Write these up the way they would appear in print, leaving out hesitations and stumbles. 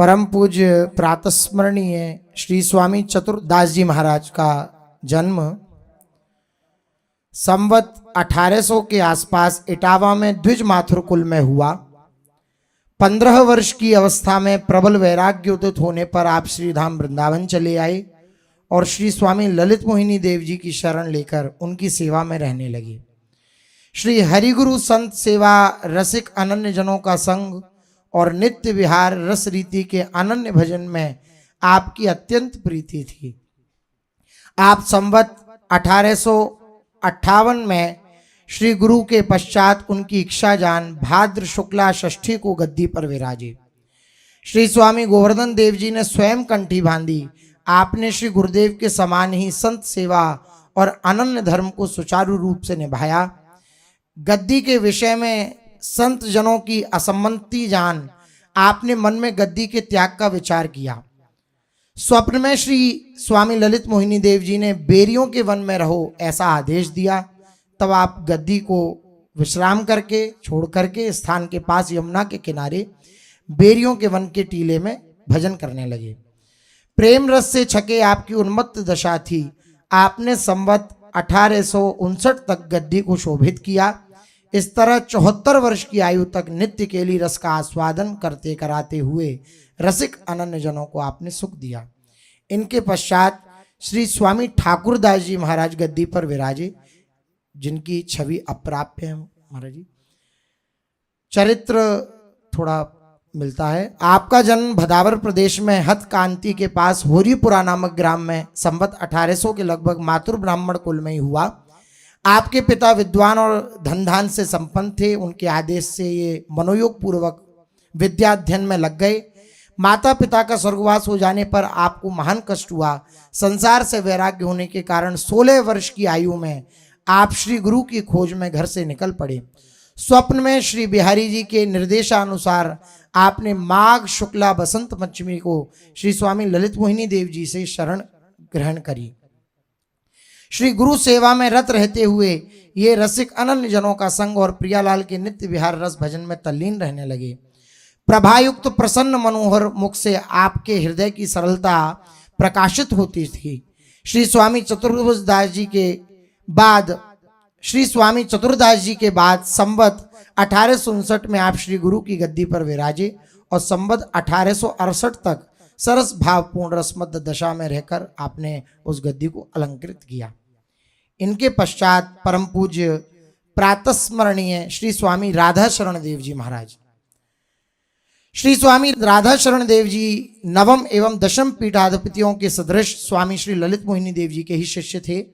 परम पूज्य प्रातस्मरणीय श्री स्वामी चतुर्दास जी महाराज का जन्म संवत 1800 के आसपास इटावा में द्विज माथुर कुल में हुआ। 15 वर्ष की अवस्था में प्रबल वैराग्य उदित होने पर आप श्री धाम वृंदावन चले आए और श्री स्वामी ललित मोहिनी देव जी की शरण लेकर उनकी सेवा में रहने लगे। श्री हरिगुरु संत सेवा रसिक अनन्य जनों का संग और नित्य विहार रस रीति के अनन्य भजन में आपकी अत्यंत प्रीति थी। आप संवत 1858 में श्री गुरु के पश्चात उनकी इच्छा जान भाद्र शुक्ला षष्ठी को गद्दी पर विराजे। श्री स्वामी गोवर्धन देव जी ने स्वयं कंठी बांधी। आपने श्री गुरुदेव के समान ही संत सेवा और अनन्य धर्म को सुचारू रूप से निभाया। गद्दी के विषय में संत जनों की असम्मति जान आपने मन में गद्दी के त्याग का विचार किया। स्वप्न में श्री स्वामी ललित मोहिनी देव जी ने बेरियों के वन में रहो ऐसा आदेश दिया। तब आप गद्दी को विश्राम करके छोड़ करके स्थान के पास यमुना के किनारे बेरियों के वन के टीले में भजन करने लगे। प्रेम रस से छके आपकी उन्मत्त दशा थी। आपने संवत 1859 तक गद्दी को शोभित किया। इस तरह 74 वर्ष की आयु तक नित्य केली रस का आस्वादन करते कराते हुए रसिक अनन्य जनों को आपने सुख दिया। इनके पश्चात श्री स्वामी ठाकुरदास जी महाराज गद्दी पर विराजे, जिनकी छवि अप्राप्य है। महाराज जी चरित्र थोड़ा मिलता है। आपका जन्म भदावर प्रदेश में हथकांति के पास होरीपुरा नामक ग्राम में संवत 1800 के लगभग मातुर ब्राह्मण कुल में ही हुआ। आपके पिता विद्वान और धनधान से संपन्न थे। उनके आदेश से ये मनोयोग पूर्वक विद्याध्ययन में लग गए। माता पिता का स्वर्गवास हो जाने पर आपको महान कष्ट हुआ। संसार से वैराग्य होने के कारण 16 वर्ष की आयु में आप श्री गुरु की खोज में घर से निकल पड़े। स्वप्न में श्री बिहारी जी के निर्देशानुसार आपने माघ शुक्ला बसंत पंचमी को श्री स्वामी ललित मोहिनी देव जी से शरण ग्रहण करी। श्री गुरु सेवा में रत रहते हुए ये रसिक अनन्य जनों का संग और प्रियालाल के नित्य विहार रस भजन में तल्लीन रहने लगे। प्रभायुक्त प्रसन्न मनोहर मुख से आपके हृदय की सरलता प्रकाशित होती थी। श्री स्वामी चतुर्दास जी के बाद संवत 1859 में आप श्री गुरु की गद्दी पर विराजे और संवत 1868 तक सरस भावपूर्ण रसमद दशा में रहकर आपने उस गद्दी को अलंकृत किया। इनके पश्चात परम पूज्य प्रातस्मरणीय श्री स्वामी राधा शरण देव जी महाराज। श्री स्वामी राधा शरण देव जी नवम एवं दशम पीठाधिपतियों के सदृश स्वामी श्री ललित मोहिनी देव जी के ही शिष्य थे।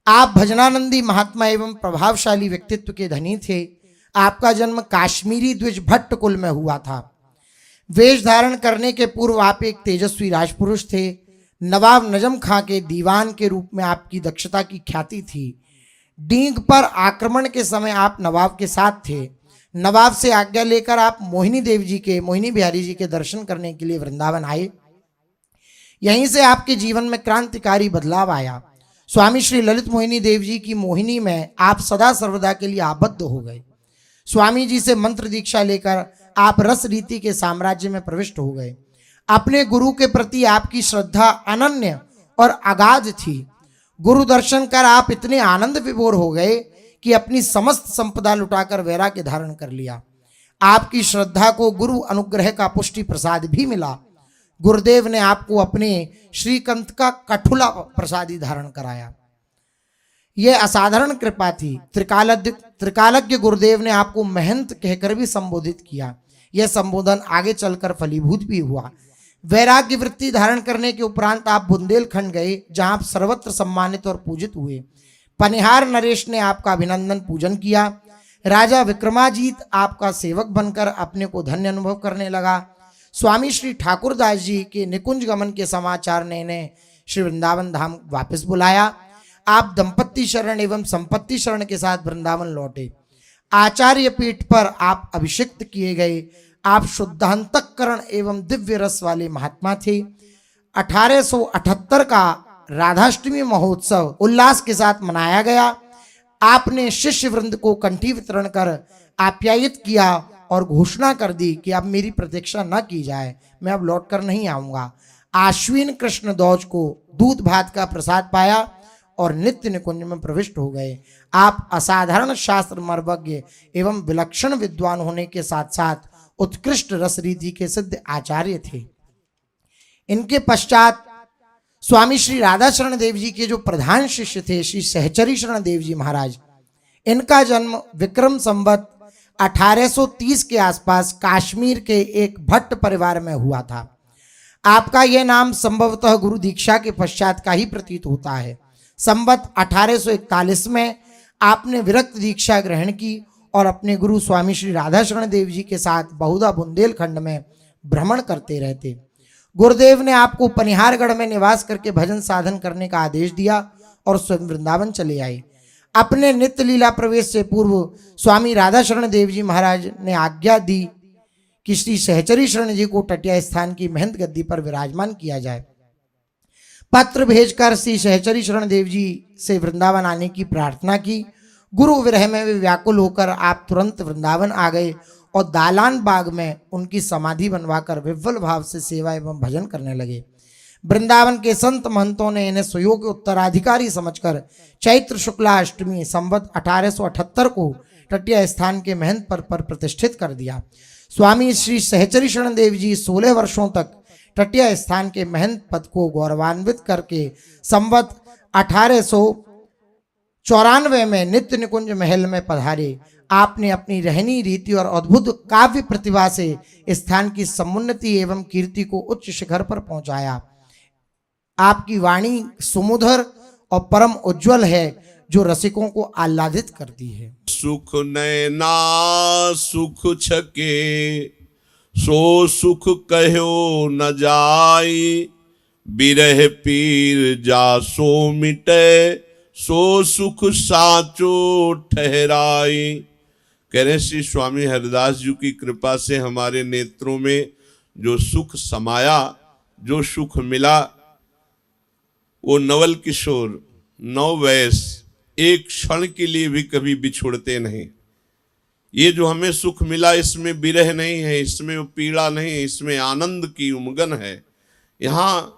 आप भजनानंदी महात्मा एवं प्रभावशाली व्यक्तित्व के धनी थे। आपका जन्म काश्मीरी द्विज भट्ट कुल में हुआ था। वेश धारण करने के पूर्व आप एक तेजस्वी राजपुरुष थे। नवाब नजम खां के दीवान के रूप में आपकी दक्षता की ख्याति थी। डींग पर आक्रमण के समय आप नवाब के साथ थे। नवाब से आज्ञा लेकर आप मोहिनी बिहारी जी के दर्शन करने के लिए वृंदावन आए। यहीं से आपके जीवन में क्रांतिकारी बदलाव आया। स्वामी श्री ललित मोहिनी देव जी की मोहिनी में आप सदा सर्वदा के लिए आबद्ध हो गए। स्वामी जी से मंत्र दीक्षा लेकर आप रस रीति के साम्राज्य में प्रविष्ट हो गए। अपने गुरु के प्रति आपकी श्रद्धा अनन्य और अगाध थी। गुरु दर्शन कर आप इतने आनंद विभोर हो गए कि अपनी समस्त संपदा लुटाकर वैराग्य धारण कर लिया। आपकी श्रद्धा को गुरु अनुग्रह का पुष्टि प्रसाद भी मिला। गुरुदेव ने आपको अपने श्रीकंठ का कठुला प्रसादी धारण कराया। यह असाधारण कृपा थी। त्रिकालज्ञ गुरुदेव ने आपको महंत कहकर भी संबोधित किया। यह संबोधन आगे चलकर फलीभूत भी हुआ। वैराग्य वृत्ति धारण करने के उपरांत आप बुंदेलखंड गए, जहां आप सर्वत्र सम्मानित और पूजित हुए। पनिहार नरेश ने आपका अभिनंदन पूजन किया। राजा विक्रमाजीत आपका सेवक बनकर अपने को धन्य अनुभव करने लगा। स्वामी श्री ठाकुरदास जी के निकुंज गमन के समाचार ने श्री वृंदावन धाम वापस बुलाया। आप दंपत्ति शरण एवं संपत्ति शरण के साथ वृंदावन लौटे। आचार्य पीठ पर आप अभिषिक्त किए गए। आप शुद्धांतकरण एवं दिव्य रस वाले महात्मा थे। 1878 का राधाष्टमी महोत्सव उल्लास के साथ मनाया गया। आपने शिष्य वृंद को कंठी वितरण कर आप्यायित किया और घोषणा कर दी कि अब मेरी प्रतीक्षा न की जाए, मैं अब लौटकर नहीं आऊंगा। आश्विन कृष्ण ध्वज को दूध भात का प्रसाद पाया और नित्य निकुंज में प्रविष्ट हो गए। आप असाधारण शास्त्र मर्मज्ञ एवं विलक्षण विद्वान होने के साथ साथ उत्कृष्ट रस रीति के सिद्ध आचार्य थे। इनके पश्चात स्वामी श्री राधा शरण देव जी के जो प्रधान शिष्य थे श्री सहचरी शरण देव जी महाराज, इनका जन्म विक्रम संवत 1830 के आसपास काश्मीर के एक भट्ट परिवार में हुआ था। आपका यह नाम संभवतः गुरु दीक्षा के पश्चात का ही प्रतीत होता है। संवत 1841 में आपने विरक्त दीक्षा ग्रहण की और अपने गुरु स्वामी श्री राधा शरण देव जी के साथ बहुधा बुंदेलखंड में भ्रमण करते रहते। गुरुदेव ने आपको पनिहारगढ़ में निवास करके भजन साधन करने का आदेश दिया और स्वयं वृंदावन चले आए। अपने नित्य लीला प्रवेश से पूर्व स्वामी राधा शरण देव जी महाराज ने आज्ञा दी कि श्री सहचरी शरण जी को टटिया स्थान की महंत गद्दी पर विराजमान किया जाए। पत्र भेजकर श्री सहचरी शरण देव जी से वृंदावन आने की प्रार्थना की। गुरु विरह में वे व्याकुल होकर आप तुरंत वृंदावन आ गए और दालान बाग में उनकी समाधि बनवाकर विह्वल भाव से सेवा एवं भजन करने लगे। वृंदावन के संत महंतों ने इन्हें सुयोग्य उत्तराधिकारी समझकर चैत्र शुक्ला अष्टमी संवत 1878 को टटिया स्थान के महंत पद पर प्रतिष्ठित कर दिया। स्वामी श्री सहचरी शरण देव जी 16 वर्षों तक टटिया स्थान के महंत पद को गौरवान्वित करके संवत 1894 में नित्य निकुंज महल में पधारे। आपने अपनी रहनी रीति और अद्भुत काव्य प्रतिभा से स्थान की समुन्नति एवं कीर्ति को उच्च शिखर पर पहुंचाया। आपकी वाणी सुमधुर और परम उज्जवल है जो रसिकों को आह्लादित करती है। सुख नैना सुख छके सो सुख कहो न जाई, बिरह पीर जा सो मिटे सो सुख साचो ठहराई। कह रहे श्री स्वामी हरिदास जी की कृपा से हमारे नेत्रों में जो सुख समाया, जो सुख मिला, वो नवल किशोर नव वयस एक क्षण के लिए भी कभी बिछुड़ते नहीं। ये जो हमें सुख मिला इसमें विरह नहीं है, इसमें पीड़ा नहीं है, इसमें आनंद की उमगन है। यहाँ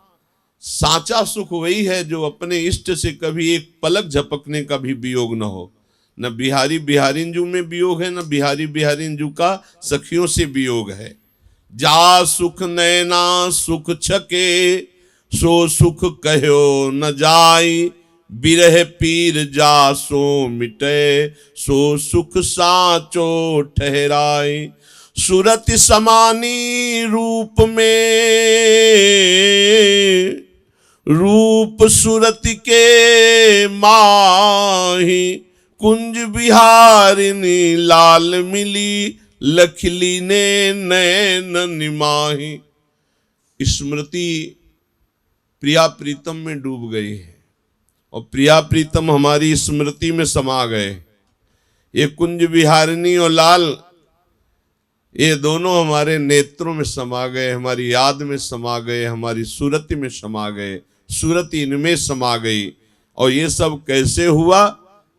साचा सुख वही है जो अपने इष्ट से कभी एक पलक झपकने का भी वियोग न हो। न बिहारी बिहारिंजू में वियोग है, न बिहारी बिहारिंजू का सखियों से वियोग है। जा सुख नैना सुख छके सो सुख कहो न जाई, बिरह पीर जा सो मिटे सो सुख साचो ठहराई। सुरति समानी रूप में रूप सुरति के माही, कुंज बिहारिनी लाल मिली लखली ने नैन निमाही। स्मृति प्रिया प्रीतम में डूब गई है और प्रिया प्रीतम हमारी स्मृति में समा गए। ये कुंज बिहारिनी और लाल, ये दोनों हमारे नेत्रों में समा गए, हमारी याद में समा गए, हमारी सूरत में समा गए, सूरत इनमें समा गई। और ये सब कैसे हुआ?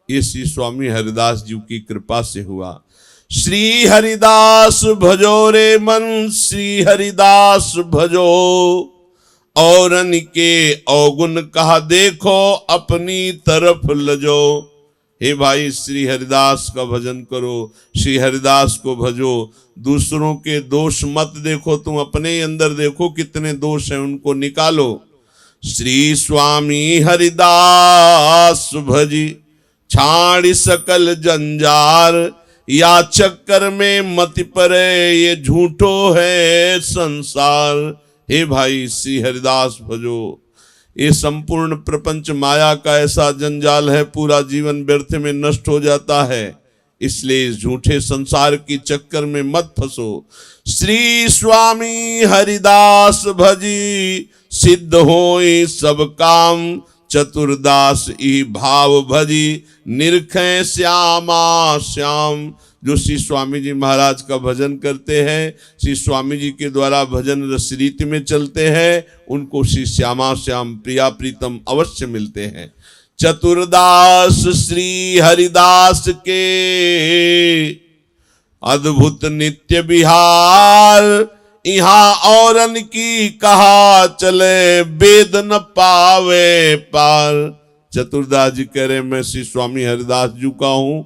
ये श्री स्वामी हरिदास जी की कृपा से हुआ। श्री हरिदास भजो रे मन, श्री हरिदास भजो, और के अवगुण कहा देखो अपनी तरफ लजो। हे भाई, श्री हरिदास का भजन करो, श्री हरिदास को भजो, दूसरों के दोष मत देखो, तुम अपने अंदर देखो कितने दोष हैं, उनको निकालो। श्री स्वामी हरिदास भजी छाड़ी सकल जंजार, या चक्कर में मत परे ये झूठो है संसार। हे भाई, श्री हरिदास भजो। ये संपूर्ण प्रपंच माया का ऐसा जंजाल है, पूरा जीवन व्यर्थ में नष्ट हो जाता है। इसलिए इस झूठे संसार की चक्कर में मत फंसो। श्री स्वामी हरिदास भजी, सिद्ध होई सब काम, चतुर्दास ई भाव भजी, निरखे श्यामा श्याम। जो श्री स्वामी जी महाराज का भजन करते हैं, श्री स्वामी जी के द्वारा भजन रस रीति में चलते हैं, उनको श्री श्यामा श्याम प्रिया प्रीतम अवश्य मिलते हैं। चतुर्दास श्री हरिदास के अद्भुत नित्य विहार, यहाँ औरन की कहा चले, वेद न पावे पार। चतुरदास जी कह रहे मैं श्री स्वामी हरिदास जी का हूं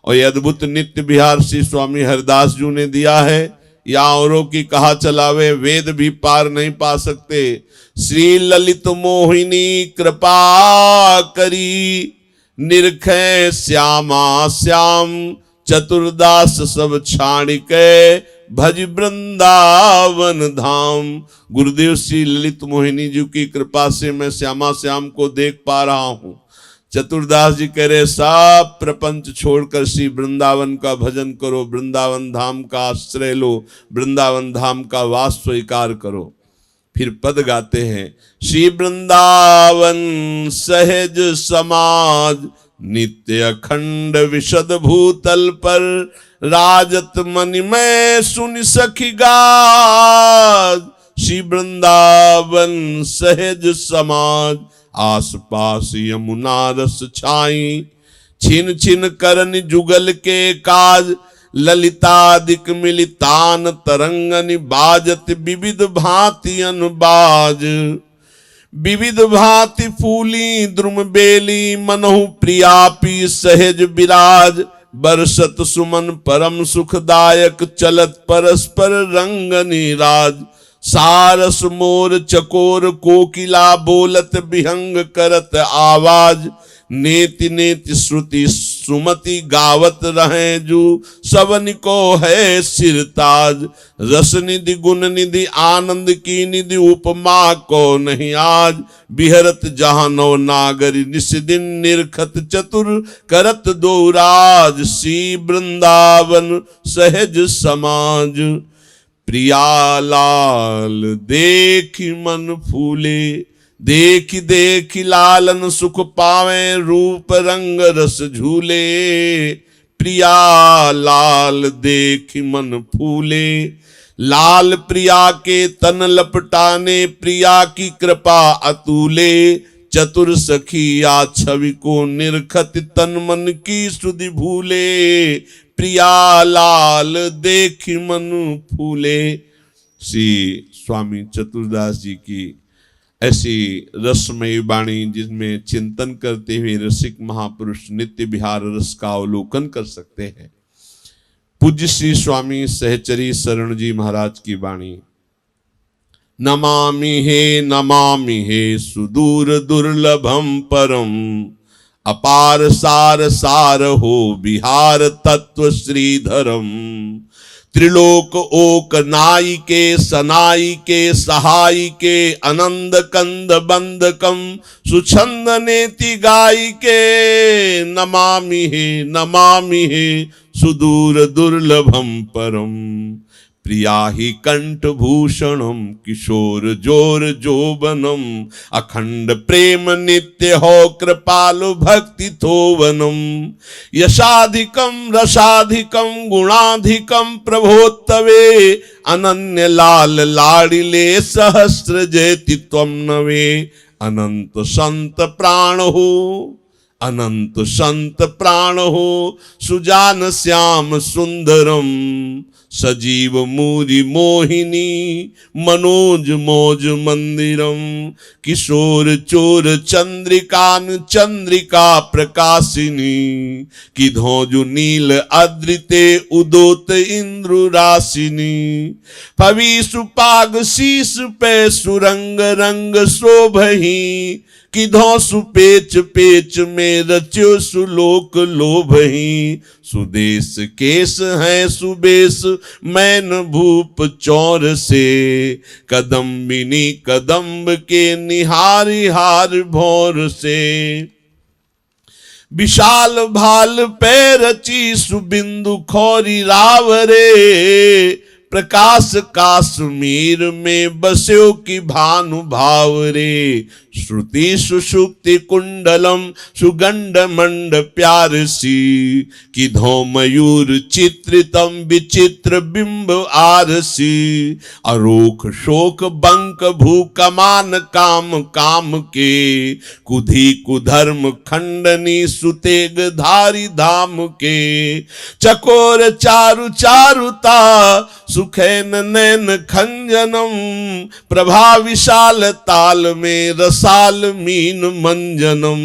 और ये अद्भुत नित्य विहार श्री स्वामी हरिदास जी ने दिया है। या औरों की कहा चलावे, वेद भी पार नहीं पा सकते। श्री ललित मोहिनी कृपा करी, निरखे श्यामा श्याम, चतुरदास सब छाड़ के, भज वृंदावन धाम। गुरुदेव श्री ललित मोहिनी जी की कृपा से मैं श्यामा श्याम को देख पा रहा हूं। चतुरदास जी कह रहे सब प्रपंच छोड़कर श्री वृंदावन का भजन करो, वृंदावन धाम का आश्रय लो, वृंदावन धाम का वास स्वीकार करो। फिर पद गाते हैं, श्री वृंदावन सहज समाज, नित्य अखंड विशद भूतल पर, राजत मन में सुन सखी गाज। श्री वृंदावन सहज समाज, आस पास यमुना रस छाई, छिन छिन करन जुगल के काज, ललितादिक मिलितान तरंगनि बाजत, विविध भांति अनुबाज। विविध भांति फूली द्रुम बेली, मनहु प्रियापी सहज विराज, बरसत सुमन परम सुखदायक, चलत परस्पर रंग नीराज। सारस मोर चकोर कोकिला, बोलत विहंग करत आवाज, नेति नेति श्रुति सुमति गावत रहे जू, सबन को है सिरताज। रस निधि गुण निधि आनंद की निधि, उपमा को नहीं आज, बिहरत जहां नौ नागरी, निस दिन निरखत चतुर करत दो राज। श्री वृंदावन सहज समाज, प्रिया लाल देखी मन फूले, देखी देखी लालन सुख पावे, रूप रंग रस झूले। प्रिया लाल देखी मन फूले, लाल प्रिया के तन लपटाने, प्रिया की कृपा अतुले। चतुर सखिया छवि को निरखत, तन मन की सुधि भूले। प्रिया लाल देखी मन फूले। श्री स्वामी चतुरदास जी की ऐसी रसमयी वाणी, जिसमें चिंतन करते हुए रसिक महापुरुष नित्य विहार रस का अवलोकन कर सकते हैं। पूज्य श्री स्वामी सहचरी शरण जी महाराज की वाणी। नमामि हे सुदूर दुर्लभम परम, अपार सार सार हो विहार तत्व श्रीधरम। त्रिलोक ओक नाई के सनाई के सहाय के, अनंद कंद बंदकम सुछंद नेति गाई के। नमामि हे सुदूर दुर्लभम परम, प्रिया ही कंठभूषणम किशोर जोर जोबनम। अखंड प्रेम नित्य हो कृपालु भक्ति थोवनम। यशाधिकम रसाधिकम गुणाधिकम प्रभोत्तवे, अनन्य लाल लाडिले सहस्र जयति त्वं नवे। अनंत संत प्राण हो, अनंत संत प्राण हो, सुजान श्याम सुंदरम। सजीव मूरी मोहिनी मनोज मोज मंदिरम। किशोर चोर चंद्रिकान चंद्रिका प्रकाशिनी। कि धोजु नील अद्रिते उदोत इंद्र राशिनी। पवी सुपाग शीस पे सुरंग रंग शोभही। कि धो सुपेच पेच में रच्यो सुलोक लोभही। सुदेश केस है सुबेश मैन भूप चौर से। कदम्बिनी कदम्ब के निहारी हार भौर से। विशाल भाल पैरची सुबिंदु खौरी रावरे। प्रकाश काश्मीर में बस्यो की भानुभाव रे। श्रुति सुषुप्ति कुंडलम सुगंध मंड प्यार सी, किधो मयूर चित्रितम विचित्र बिंब आरसी। अरोख शोक बंक भू कमान काम काम के, कुधी कुधर्म खंडनी सुतेग धारी धाम के। चकोर चारु चारुता सुखैन नैन खंजनम, प्रभा विशाल ताल में रसाल मीन मंजनम।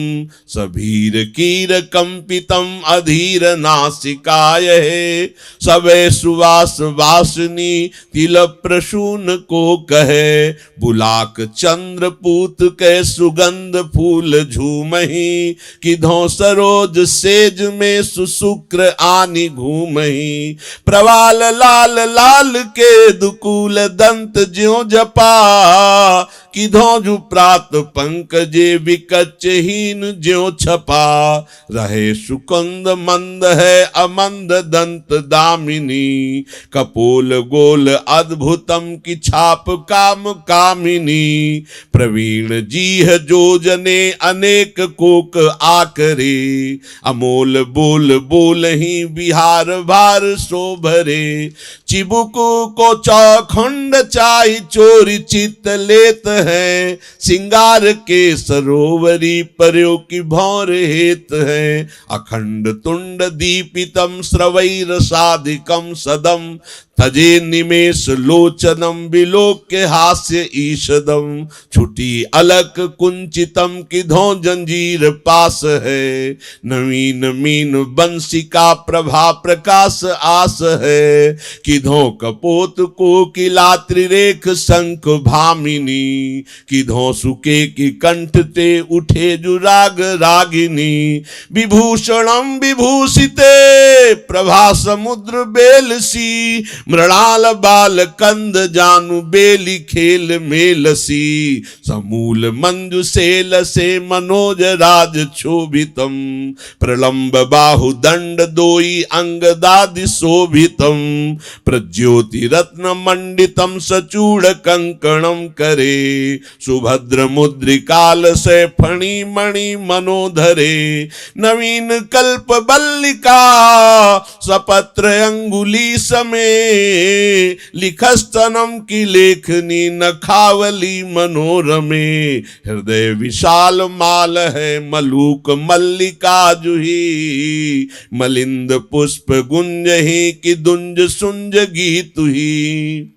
सभीर कीर कंपितम अधीर नासिकाय है, सबे सुवास वासनी तिल प्रसून को कहे। बुलाक चंद्रपूत के सुगंध फूल झूमही, किधो सरोज सेज में सुशुक्र आनि घूमही। प्रवाल लाल लाल के दुकूल दंत ज्यों जपा, किधो जु प्रात पंकजे विकचहीन ज्यों छपा। रहे सुकुंद मंद है अमंद दंत दामिनी, कपोल गोल अद्भुतम की छाप काम कामिनी। प्रवीण जीह जोजने अनेक कोक आकरे, अमोल बोल बोल ही बिहार भार शोभरे। चिबुक को चौखंड चाई चोरी चित लेत है, सिंगार के सरोवरी पर्यो की भौर हेत है। अखंड तुंड दीपितम श्रवैर साधिकम सदम, तजे निमेष लोचनम विलोक्य हास्य ईषदम। छुटी अलक कुंचितम किधो जंजीर पास है, नवीन मीन बंसी का प्रभा प्रकाश आस है। किधो कपोत कोकिला त्रिरेख शंख भामिनी, किधो सुके की कंठ ते उठे जुराग रागिनी। विभूषणम विभूषिते प्रभा समुद्र बेलसी, मृणाल बाल कंद जानु बेली खेल मेलसी। समूल मंजु सेल से मनोज राज क्षोभितम, प्रलंब बाहु दंड दोई अंग दादि शोभितम। प्रज्योति रत्न मंडितम सचूड़ कंकणम करे, सुभद्र मुद्रिकाल से फणी मणि मनोधरे। नवीन कल्प बल्लिका सपत्र अंगुली समे, लिखस्तनम की लेखनी नखावली मनोरमे। हृदय विशाल माल है मलूक मल्लिका जुही, मलिंद पुष्प गुंजही की दुंज सुंज गीतुही।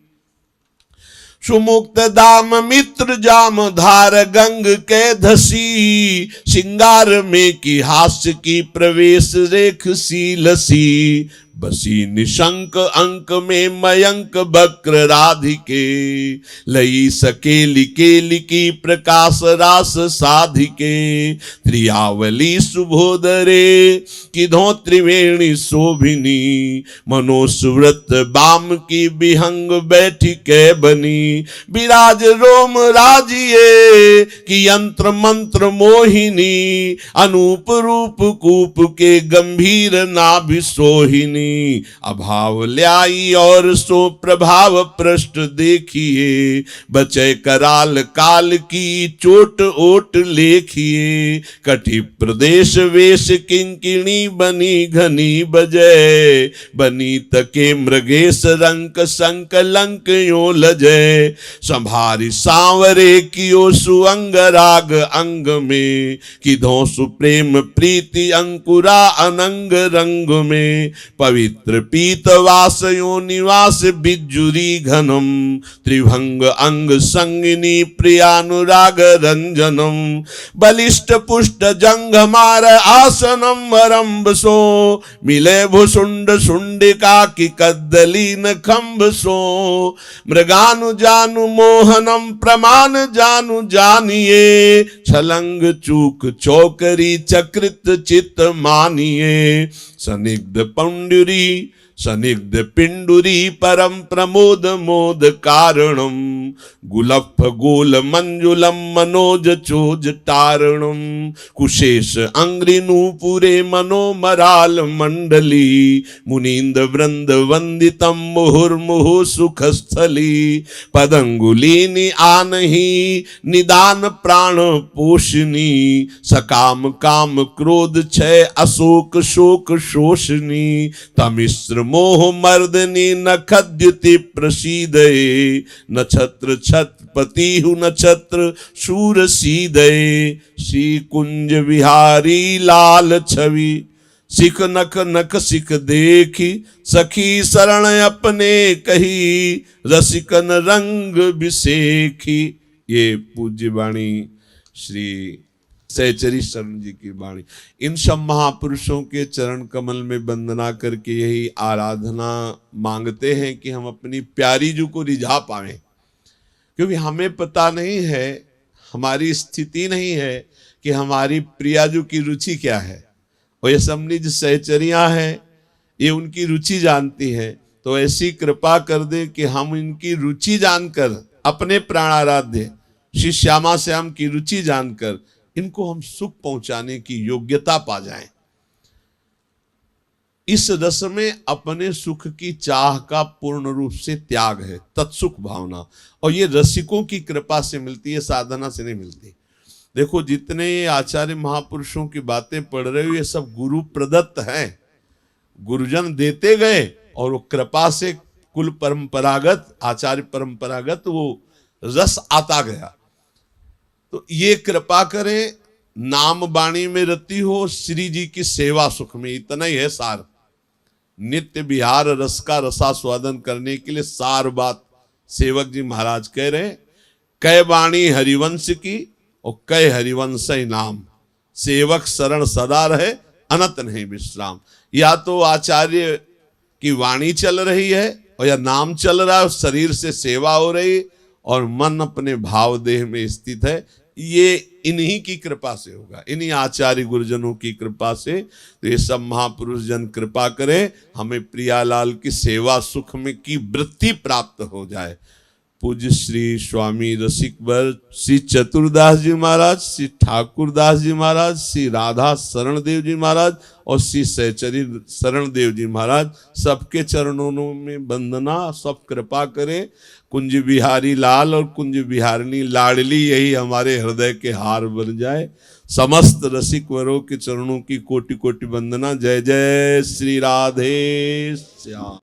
सुमुक्त दाम मित्र जाम धार गंग के धसी, सिंगार में की हास्य की प्रवेश रेख सी लसी। बसी निशंक अंक में मयंक बक्र राधिके, लई सकेली केली की प्रकाश रास साधिके। त्रियावली सुबोधरे किधो त्रिवेणी शोभिनी, मनोसुव्रत बाम की विहंग बैठी के बनी। विराज रोम राजिए की यंत्र मंत्र मोहिनी, अनूप रूप कूप के गंभीर नाभि सोहिनी। अभाव ल्याई और सो प्रभाव पृष्ठ देखिए, बचे कराल काल की चोट ओट लेखिए। कटि प्रदेश वेश किंकिणी बनी घनी बजय, बनी तके मृगेश रंक संक लंक यो लजय। संभारी सांवरे कियो सुअंग राग अंग में, किधो सुप्रेम प्रीति अंकुरा अनंग रंग में। पवित्र पीतवासयो निवास बिजुरी घनम, त्रिभंग अंग संगिनी प्रियानुराग रंजनम। बलिष्ठ पुष्ट जंघमार आसनम वरम्ब सो, मिले भुसुंड सुंडिका की कद्दलीन खम्भ सो। मृगानु जानु मोहनम प्रमाण जानु जानिए, छलंग चूक चौकरी चकृत चित्त मानिए। सनिग्ध पंडुरी सनिग्ध पिंडुरी परम प्रमोद मोद कारणम गुलफ गोल मंजुलम मनोज चोज तारणम कुशेष अंग्रिनूपुरे मनोमराल मंडली मुनींद वृंद वंदितम मुहुर्मुहु सुखस्थली पदंगुलीनि आनहि निदान प्राण पोषिणी सकाम काम क्रोध क्षय अशोक शोक शोषणी तमिश्र मोह मर्दनी नखद्युति प्रसीदये नक्षत्र छत्रपति हु नक्षत्र शूर सीदये श्री कुंज विहारी लाल छवि सिख नख नख सिख देखी सखी शरण अपने कही रसिकन रंग बिसेखी। ये पूज्य वाणी श्री सहचरी शरण जी की वाणी। इन सब महापुरुषों के चरण कमल में वंदना करके यही आराधना मांगते हैं कि हम अपनी प्यारी जू को रिझा पाएं, क्योंकि हमें पता नहीं है, हमारी स्थिति नहीं है कि हमारी प्रियाजू की रुचि क्या है। और ये सब निज सहचरियां हैं, ये उनकी रुचि जानती हैं, तो ऐसी कृपा कर दे कि हम इनकी रुचि जानकर अपने प्राणाराध्य श्री श्यामा श्याम की रुचि जानकर इनको हम सुख पहुंचाने की योग्यता पा जाएं। इस रस में अपने सुख की चाह का पूर्ण रूप से त्याग है, तत्सुख भावना, और ये रसिकों की कृपा से मिलती है, साधना से नहीं मिलती। देखो जितने आचार्य महापुरुषों की बातें पढ़ रहे हो ये सब गुरु प्रदत्त हैं, गुरुजन देते गए और वो कृपा से कुल परंपरागत आचार्य परंपरागत वो रस आता गया। तो ये कृपा करें, नाम वाणी में रति हो, श्री जी की सेवा सुख में, इतना ही है सार। नित्य विहार रस का रसास्वादन करने के लिए सार बात सेवक जी महाराज कह रहे, कै वाणी हरिवंश की और कै हरिवंश ही नाम, सेवक शरण सदा रहे अनंत नहीं विश्राम। या तो आचार्य की वाणी चल रही है और या नाम चल रहा है, शरीर से सेवा हो रही और मन अपने भाव देह में स्थित है, ये इन्हीं की कृपा से होगा, इन्हीं आचार्य गुरुजनों की कृपा से। तो ये सब महापुरुष जन कृपा करें, हमें प्रियालाल की सेवा सुख में की वृत्ति प्राप्त हो जाए। पूज्य श्री स्वामी रसिकवर श्री चतुरदास जी महाराज, श्री ठाकुरदास जी महाराज, श्री राधा शरण देव जी महाराज और श्री सहचरी शरण देव जी महाराज, सबके चरणों में वंदना। सब कृपा करें, कुंज बिहारी लाल और कुंज बिहारिणी लाडली यही हमारे हृदय के हार बन जाए। समस्त रसिक वरों के चरणों की कोटि कोटि वंदना। जय जय श्री राधे श्याम।